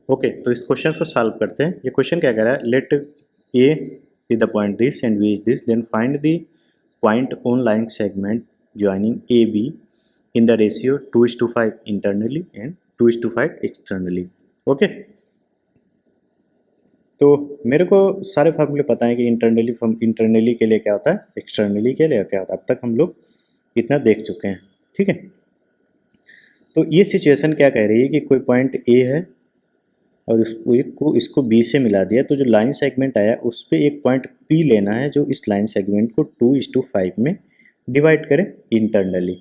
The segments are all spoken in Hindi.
ओके, तो इस क्वेश्चन को सॉल्व करते हैं। ये क्वेश्चन क्या कह रहा है, let A is the point this and B is this, then find the point on line segment joining A B in the ratio 2:5 internally and 2:5 externally. Okay, तो मेरे को सारे फार्मूले पता है कि इंटरनली के लिए क्या होता है, एक्सटर्नली के लिए क्या होता है। अब तक हम लोग इतना देख चुके हैं, ठीक है। तो ये सिचुएशन क्या कह रही है कि कोई पॉइंट ए है और इसको बी से मिला दिया, तो जो लाइन सेगमेंट आया उस पर एक पॉइंट पी लेना है जो इस लाइन सेगमेंट को 2:5 में डिवाइड करे इंटरनली।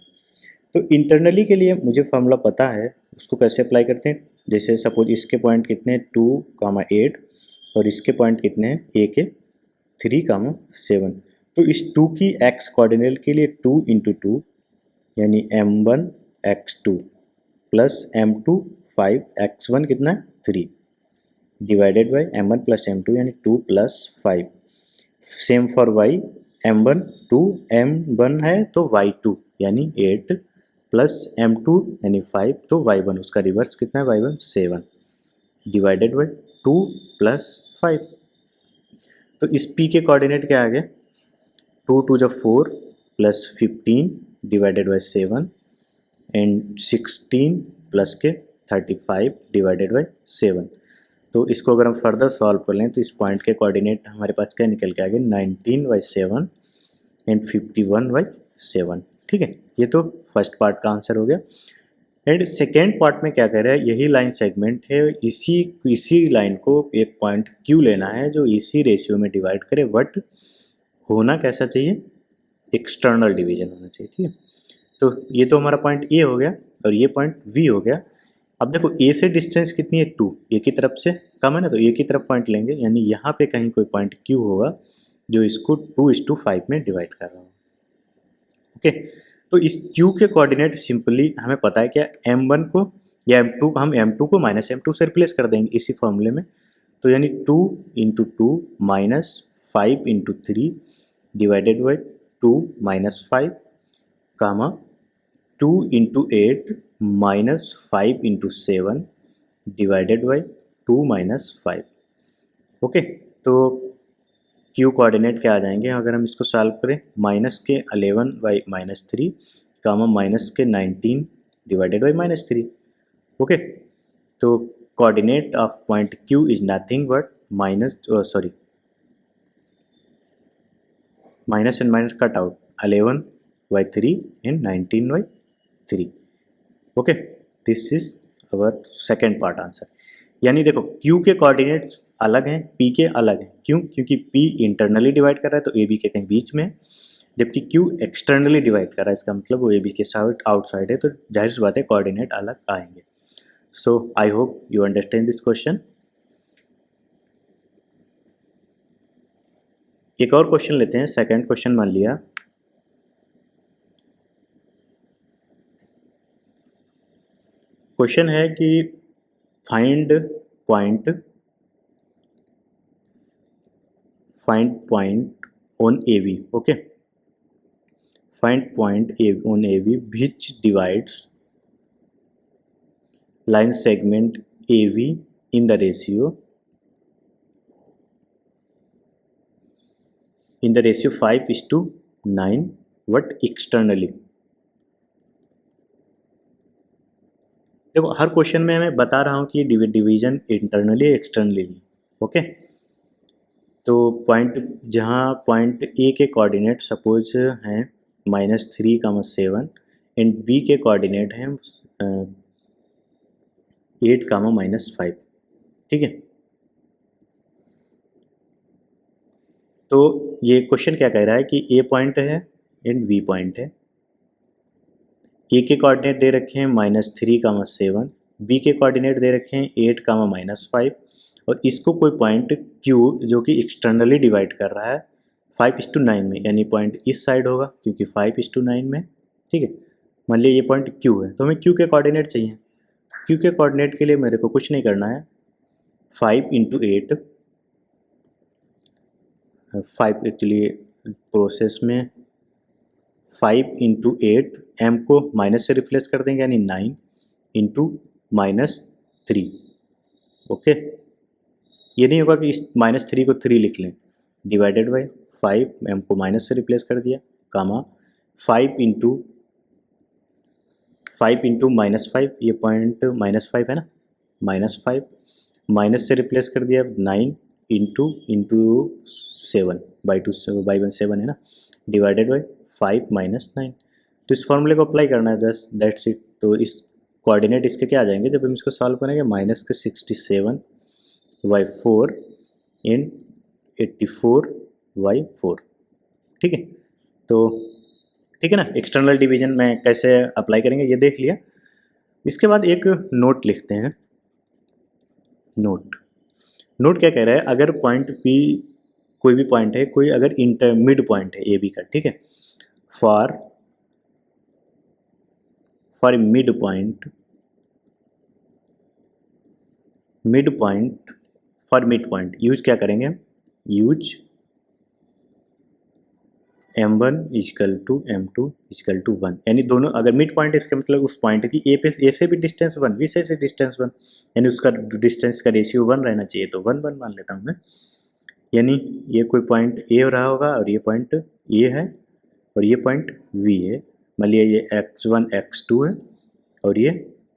तो इंटरनली के लिए मुझे फार्मूला पता है, उसको कैसे अप्लाई करते हैं। जैसे सपोज इसके पॉइंट कितने हैं 2, 8 और इसके पॉइंट कितने हैं ए के 3, 7। तो इस 2 की एक्स कोऑर्डिनेट के लिए 2 × 2 यानी m1 x2 plus m2 5 x1 कितना है 3 divided by m1 plus m2 यानी 2 + 5। Same for y, m1 2 m1 है तो y2 यानी 8 प्लस m2 यानी 5 तो y1 उसका रिवर्स कितना है y1 7 डिवाइडेड बाई 2 + 5। तो इस p के कोऑर्डिनेट क्या आ गया 2 × 2 = 4 plus 15 divided by 7 and 16 plus के 35 डिवाइडेड बाई 7। तो इसको अगर हम फर्दर सॉल्व कर लें तो इस पॉइंट के कोऑर्डिनेट हमारे पास क्या निकल के आ गए 19/7 एंड 51/7। ठीक है, ये तो फर्स्ट पार्ट का आंसर हो गया। एंड सेकेंड पार्ट में क्या कह रहा है, यही लाइन सेगमेंट है, इसी लाइन को एक पॉइंट क्यू लेना है जो इसी रेशियो में डिवाइड करे, बट होना कैसा चाहिए, एक्सटर्नल डिवीजन होना चाहिए। ठीक है, तो ये तो हमारा पॉइंट ए हो गया और ये पॉइंट बी हो गया। अब देखो ए से डिस्टेंस कितनी है 2, ए की तरफ से कम है ना, तो ए की तरफ पॉइंट लेंगे, यानी यहाँ पे कहीं कोई पॉइंट क्यू होगा जो इसको 2:5 में डिवाइड कर रहा हो। ओके, तो इस क्यू के कोऑर्डिनेट सिंपली हमें पता है क्या, m1 को या m2 को, हम m2 को -m2 से रिप्लेस कर देंगे इसी फॉर्मूले में। तो यानी 2 × 2 -5 × 3 divided by 2 - 5 comma 2 × 8 -5 × 7 divided by 2 - 5। Okay, तो क्यू कोऑर्डिनेट क्या आ जाएंगे अगर हम इसको सॉल्व करें, -11/-3 कामा -19 डिवाइडेड बाई -3। ओके, तो coordinate of point Q is nothing but minus and minus cut out 11/3 and 19/3। Okay, this is our second part answer. यानी देखो क्यू के कोऑर्डिनेट्स अलग हैं, पी के अलग हैं। क्यों? क्योंकि पी इंटरनली डिवाइड कर रहा है तो ए बी के कहीं बीच में है, जबकि क्यू एक्सटर्नली डिवाइड कर रहा है, इसका मतलब वो ए बी के साइड आउटसाइड है, तो जाहिर सी बात है कोऑर्डिनेट अलग आएंगे। So I hope you understand this question. एक और क्वेश्चन लेते हैं, सेकंड क्वेश्चन मान लिया। क्वेश्चन है कि find point on AB. Okay, find point on AB which divides line segment AB in the ratio 5:9 what externally। देखो हर क्वेश्चन में मैं बता रहा हूँ कि डिवीजन इंटरनली एक्सटर्नली। ओके, तो पॉइंट जहाँ पॉइंट ए के कोऑर्डिनेट सपोज हैं -3, 7 एंड बी के कोऑर्डिनेट हैं 8, -5। ठीक है, तो ये क्वेश्चन क्या कह रहा है कि ए पॉइंट है एंड बी पॉइंट है। ए के कोऑर्डिनेट दे रखे हैं -3, 7, बी के कोऑर्डिनेट दे रखे हैं 8, -5 और इसको कोई पॉइंट क्यू जो कि एक्सटर्नली डिवाइड कर रहा है 5:9 में, यानी पॉइंट इस साइड होगा क्योंकि 5:9 में। ठीक है, मान लिया ये पॉइंट क्यू है, तो हमें क्यू के कोऑर्डिनेट चाहिए। क्यू के कोऑर्डिनेट के लिए मेरे को कुछ नहीं करना है, 5 × 8, 5 एक्चुअली प्रोसेस में 5 × 8, m को माइनस से रिप्लेस कर देंगे यानी 9 × -3। ओके, ये नहीं होगा कि इस -3 को 3 लिख लें, डिवाइडेड बाई 5, m को माइनस से रिप्लेस कर दिया, कामा 5 इंटू -5, ये पॉइंट -5 है ना, -5 माइनस से रिप्लेस कर दिया 9 इंटू 7 बाई 1 7 है ना, डिवाइडेड बाई 5 - 9। तो इस फॉर्मूले को अप्लाई करना है, जस्ट दैट्स इट। तो इस कोऑर्डिनेट इसके क्या आ जाएंगे जब हम इसको सॉल्व करेंगे, -67/4 इन 84/4। ठीक है, तो ठीक है ना। एक्सटर्नल डिवीजन में कैसे अप्लाई करेंगे ये देख लिया। इसके बाद एक नोट लिखते हैं। नोट क्या कह रहा है, अगर पॉइंट पी कोई भी पॉइंट है, कोई अगर इंटर मिड पॉइंट है ए बी का, ठीक है, for mid point for mid point use क्या करेंगे, use m1 equal to m2 equal to 1, यानी दोनों अगर मिड पॉइंट है इसका मतलब उस पॉइंट की ए से भी डिस्टेंस 1, बी से डिस्टेंस 1, यानी उसका डिस्टेंस का रेशियो 1 रहना चाहिए, तो 1 1 मान लेता हूँ मैं। यानी ये कोई पॉइंट ए रहा होगा और ये पॉइंट ए है और ये पॉइंट वी है, मान लिया ये x1 x2 है और ये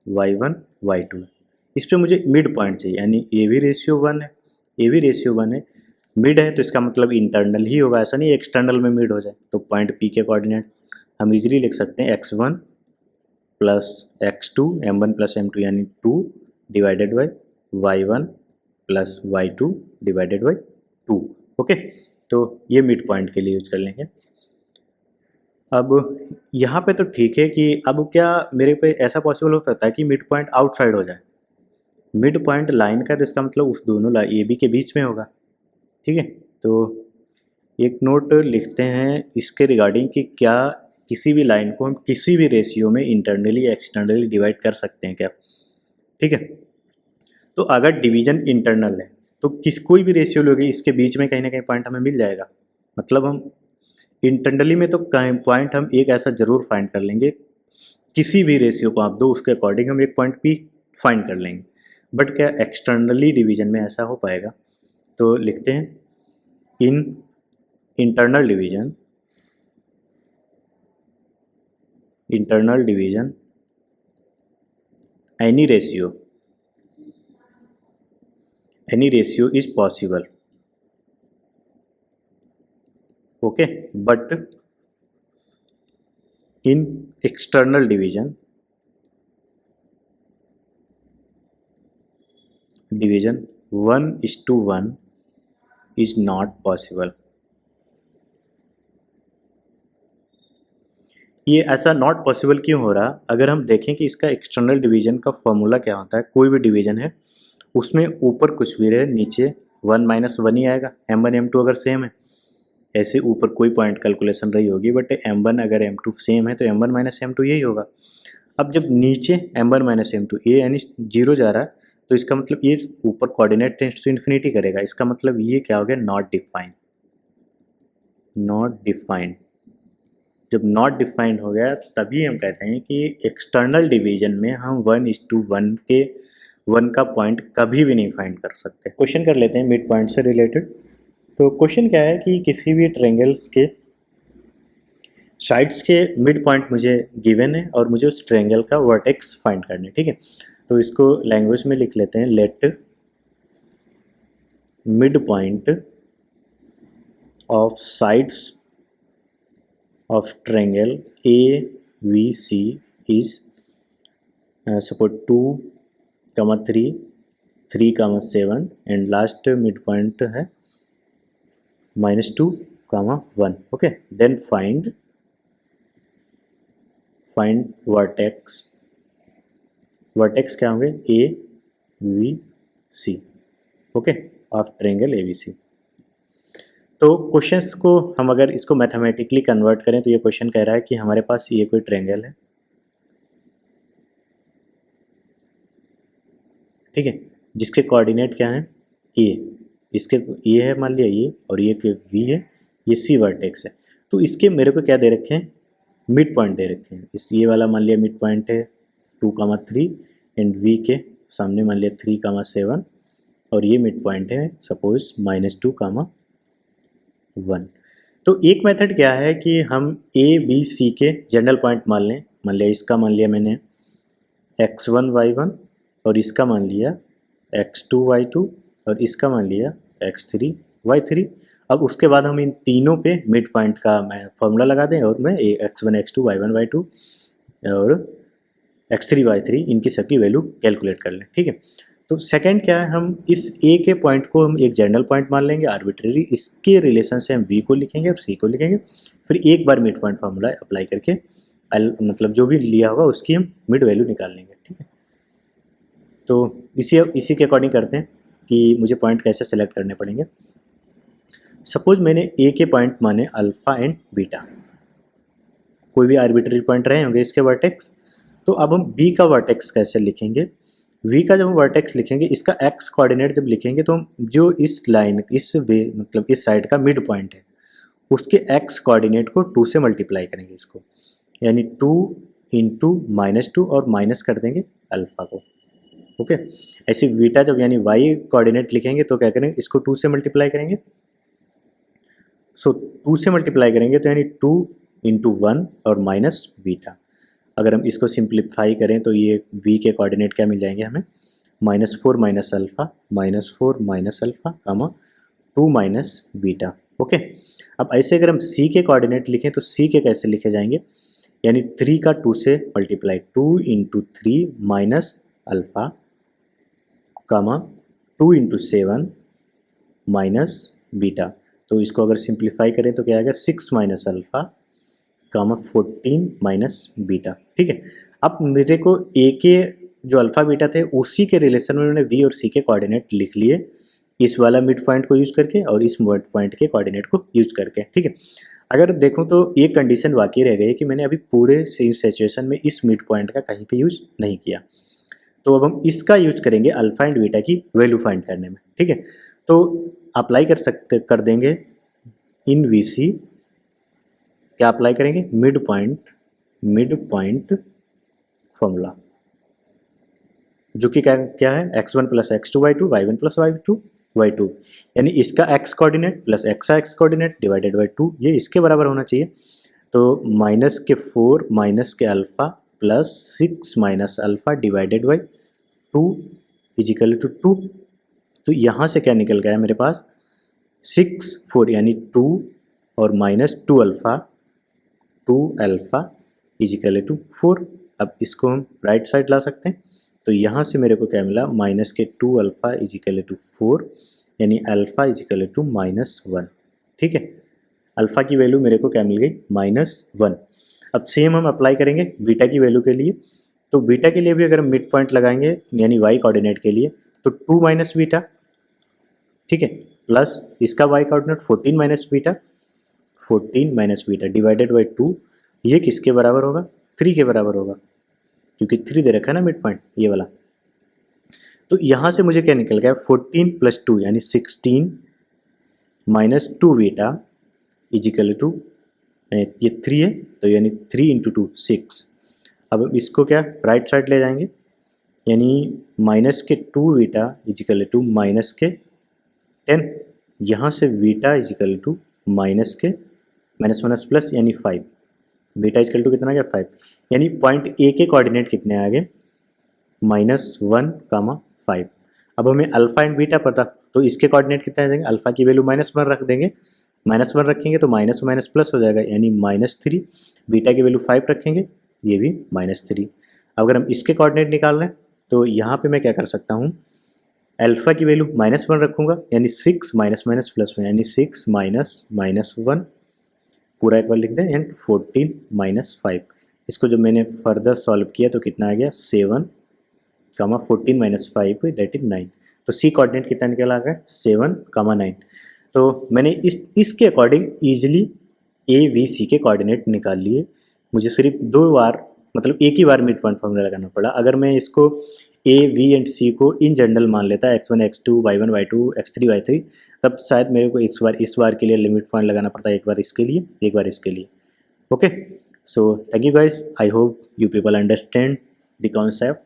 y1 y2 है। इस पर मुझे मिड पॉइंट चाहिए, यानी ए भी रेशियो 1 है, ए भी रेशियो 1 है, मिड है तो इसका मतलब इंटरनल ही होगा, ऐसा नहीं एक्सटर्नल में मिड हो जाए। तो पॉइंट पी के कोऑर्डिनेट हम इजीली लिख सकते हैं x1 plus x2 m1 plus m2 यानी 2 divided by y1 plus y2 divided by 2। Okay, तो ये मिड पॉइंट के लिए यूज कर लेंगे। अब यहाँ पे तो ठीक है कि अब क्या मेरे पे ऐसा पॉसिबल हो सकता है कि मिड पॉइंट आउटसाइड हो जाए। मिड पॉइंट लाइन का तो इसका मतलब उस दोनों ए बी के बीच में होगा। ठीक है, तो एक नोट लिखते हैं इसके रिगार्डिंग कि क्या किसी भी लाइन को हम किसी भी रेशियो में इंटरनली एक्सटर्नली डिवाइड कर सकते हैं क्या। ठीक है, तो अगर डिवीजन इंटरनल है तो कोई भी रेशियो लोगे इसके बीच में कहीं ना कहीं पॉइंट हमें मिल जाएगा। मतलब हम इंटरनली में तो कहीं पॉइंट हम एक ऐसा जरूर फाइंड कर लेंगे, किसी भी रेशियो को आप दो उसके अकॉर्डिंग हम एक पॉइंट पी फाइंड कर लेंगे। बट क्या एक्सटर्नली डिवीजन में ऐसा हो पाएगा? तो लिखते हैं इन internal division any ratio is possible, okay, but in external division 1:1 is not possible। ये ऐसा नॉट पॉसिबल क्यों हो रहा? अगर हम देखें कि इसका एक्सटर्नल डिवीजन का फॉर्मूला क्या होता है, कोई भी डिवीजन है उसमें ऊपर कुछ भी रहे नीचे 1 - 1 ही आएगा। m1 m2 अगर सेम है, ऐसे ऊपर कोई पॉइंट कैलकुलेशन रही होगी, बट m1 अगर m2 सेम है तो m1 - m2 यही होगा। अब जब नीचे m1 - m2 ये यानी 0 जा रहा है तो इसका मतलब ये ऊपर कोऑर्डिनेट टेंड्स टू इन्फिनिटी करेगा। इसका मतलब ये क्या हो गया, नॉट डिफाइंड। जब नॉट डिफाइंड हो गया तभी हम कहते हैं कि एक्सटर्नल डिवीजन में हम 1:1 के 1 का पॉइंट कभी भी नहीं फाइंड कर सकते। क्वेश्चन कर लेते हैं मिड पॉइंट से रिलेटेड। तो क्वेश्चन क्या है कि किसी भी ट्रायंगल्स के साइड्स के मिड पॉइंट मुझे गिवन है और मुझे उस ट्रायंगल का वर्टेक्स फाइंड करना है। ठीक है, तो इसको लैंग्वेज में लिख लेते हैं, let mid point of sides of triangle ABC is suppose 2, 3, 3, 7 and last midpoint है -2, 1। okay, then find vertex क्या होंगे, ABC, okay, of triangle ABC। तो क्वेश्चंस को हम अगर इसको मैथमेटिकली कन्वर्ट करें तो ये क्वेश्चन कह रहा है कि हमारे पास ये कोई ट्रायंगल है, ठीक है, जिसके कोऑर्डिनेट क्या हैं, ए, इसके ये है मान लिया ये, और ये वी है, ये सी वर्टेक्स है। तो इसके मेरे को क्या दे रखे हैं, मिड पॉइंट दे रखे हैं। इस ये वाला मान लिया मिड पॉइंट है 2, 3 एंड वी के सामने मान लिया 3, 7 और ये मिड पॉइंट है सपोज -2, -1। तो एक मेथड क्या है कि हम ए बी सी के जनरल पॉइंट मान लें। मान लिया इसका मान लिया मैंने x1 y1 और इसका मान लिया x2 y2 और इसका मान लिया x3 y3। अब उसके बाद हम इन तीनों पे मिड पॉइंट का मैं फॉर्मूला लगा दें और मैं x1 x2 y1 y2 और x3 y3 इनकी सबकी वैल्यू कैलकुलेट कर लें। ठीक है, तो सेकंड क्या है, हम इस a के पॉइंट को हम एक जनरल पॉइंट मान लेंगे आर्बिट्रेरी, इसके रिलेशन से हम v को लिखेंगे और c को लिखेंगे, फिर एक बार मिड पॉइंट फार्मूला अप्लाई करके मतलब जो भी लिया होगा उसकी हम मिड वैल्यू निकाल लेंगे। ठीक है, तो इसी के अकॉर्डिंग करते हैं कि मुझे पॉइंट कैसे सेलेक्ट करने पड़ेंगे। सपोज मैंने a के पॉइंट माने अल्फ़ा एंड बीटा, कोई भी आर्बिट्रेरी पॉइंट रहे होंगे इसके वर्टेक्स। तो अब हम b का वर्टेक्स कैसे लिखेंगे, v का जब हम वर्टेक्स लिखेंगे, इसका x कोऑर्डिनेट जब लिखेंगे तो हम जो इस लाइन इस वे मतलब इस साइड का मिड पॉइंट है उसके x कोऑर्डिनेट को 2 से मल्टीप्लाई करेंगे इसको, यानी 2 इंटू -2 और माइनस कर देंगे अल्फ़ा को। ओके, ऐसे बीटा जब यानी y कोऑर्डिनेट लिखेंगे तो क्या करेंगे, इसको 2 से मल्टीप्लाई करेंगे। सो 2 से मल्टीप्लाई करेंगे तो यानी 2 इंटू 1 और माइनस बीटा। अगर हम इसको सिंप्लीफाई करें तो ये v के कोऑर्डिनेट क्या मिल जाएंगे हमें, -4 माइनस अल्फ़ा, -4 माइनस अल्फ़ा कामा 2 माइनस बीटा। ओके, अब ऐसे अगर हम c के कोऑर्डिनेट लिखें तो c के कैसे लिखे जाएंगे, यानी 3 का 2 से मल्टीप्लाई, 2 इंटू 3 माइनस अल्फ़ा कामा 2 इंटू 7 माइनस बीटा। तो इसको अगर सिंप्लीफाई करें तो क्या आएगा, 6 माइनस अल्फ़ा कामा 14 माइनस बीटा। ठीक है, अब मेरे को ए के जो अल्फ़ा बीटा थे उसी के रिलेशन में मैंने वी और सी के कोऑर्डिनेट लिख लिए, इस वाला मिड पॉइंट को यूज करके और इस मिड पॉइंट के कोऑर्डिनेट को यूज करके। ठीक है, अगर देखूं तो एक कंडीशन बाकी रह गई कि मैंने अभी पूरे सिचुएशन में इस मिड पॉइंट का कहीं पे यूज नहीं किया, तो अब हम इसका यूज करेंगे अल्फ़ा एंड बीटा की वैल्यू फाइंड करने में। ठीक है, तो अप्लाई कर देंगे इन वी सी, क्या अप्लाई करेंगे, मिड पॉइंट फॉर्मूला, जो कि क्या है, x1 plus x2 y2 y1 plus y2 यानी इसका x coordinate plus x coordinate divided by 2, ये इसके बराबर होना चाहिए। तो -4 minus k alpha plus 6 minus alpha divided by 2 equal to 2। तो यहाँ से क्या निकल गया मेरे पास, 6 4 यानी 2 और -2 अल्फ़ा इजिकल टू 4। अब इसको हम राइट साइड ला सकते हैं, तो यहाँ से मेरे को क्या मिला, -2 अल्फ़ा इजिकल टू 4 यानी अल्फ़ा इजिकल टू -1। ठीक है, अल्फ़ा की वैल्यू मेरे को क्या मिल गई, -1। अब सेम हम अप्लाई करेंगे बीटा की वैल्यू के लिए। तो बीटा के लिए भी अगर हम मिड पॉइंट लगाएंगे यानी y कोऑर्डिनेट के लिए तो 2 माइनस बीटा, ठीक है, प्लस इसका y coordinate 14 minus beta divided by 2, ये किसके बराबर होगा, 3 के बराबर होगा, क्योंकि 3 दे रखा है ना मिड पॉइंट ये वाला। तो यहाँ से मुझे क्या निकल गया, 14 प्लस 2 यानी 16 माइनस 2 बीटा इजिकल टू, ये 3 है तो यानी 3 इंटू 2 6। अब हम इसको क्या राइट साइड ले जाएंगे, यानी माइनस के 2 बीटा इजिकल टू माइनस के 10, यहाँ से बीटा इजिकल टू माइनस के माइनस प्लस यानी 5, बीटा इजिकल टू कितना आ गया 5, यानी पॉइंट ए के कोऑर्डिनेट कितने आ गए, -1 कामा 5। अब हमें अल्फ़ा एंड बीटा पता, तो इसके कोऑर्डिनेट कितने आ जाएंगे, अल्फ़ा की वैल्यू -1 रख देंगे, -1 रखेंगे तो माइनस माइनस प्लस हो जाएगा यानी -3, बीटा की वैल्यू 5 रखेंगे ये भी -3। अगर हम इसके कोऑर्डिनेट निकाल रहे हैं तो यहाँ पे मैं क्या कर सकता हूँ, अल्फ़ा की वैल्यू -1 रखूँगा यानी 6 माइनस माइनस प्लस में यानी 6 माइनस 1 पूरा एक बार लिख दें एंड 14 माइनस 5। इसको जब मैंने फर्दर सॉल्व किया तो कितना आ गया 7 कामा 14 माइनस 5 दैट इज 9। तो सी कोऑर्डिनेट कितना निकल आ गया 7 कामा 9। तो मैंने इसके according easily A B C के कोऑर्डिनेट निकाल लिए। मुझे सिर्फ 2 बार मतलब एक ही बार मिड पॉइंट फॉर्मूला लगाना पड़ा। अगर मैं इसको ए वी एंड सी को इन जनरल मान लेता x1 x2 y1 y2 x3 y3 तब शायद मेरे को इस बार के लिए लिमिट पॉइंट लगाना पड़ता है, एक बार इसके लिए एक बार इसके लिए। Okay, so thank you guys, I hope you people understand the concept.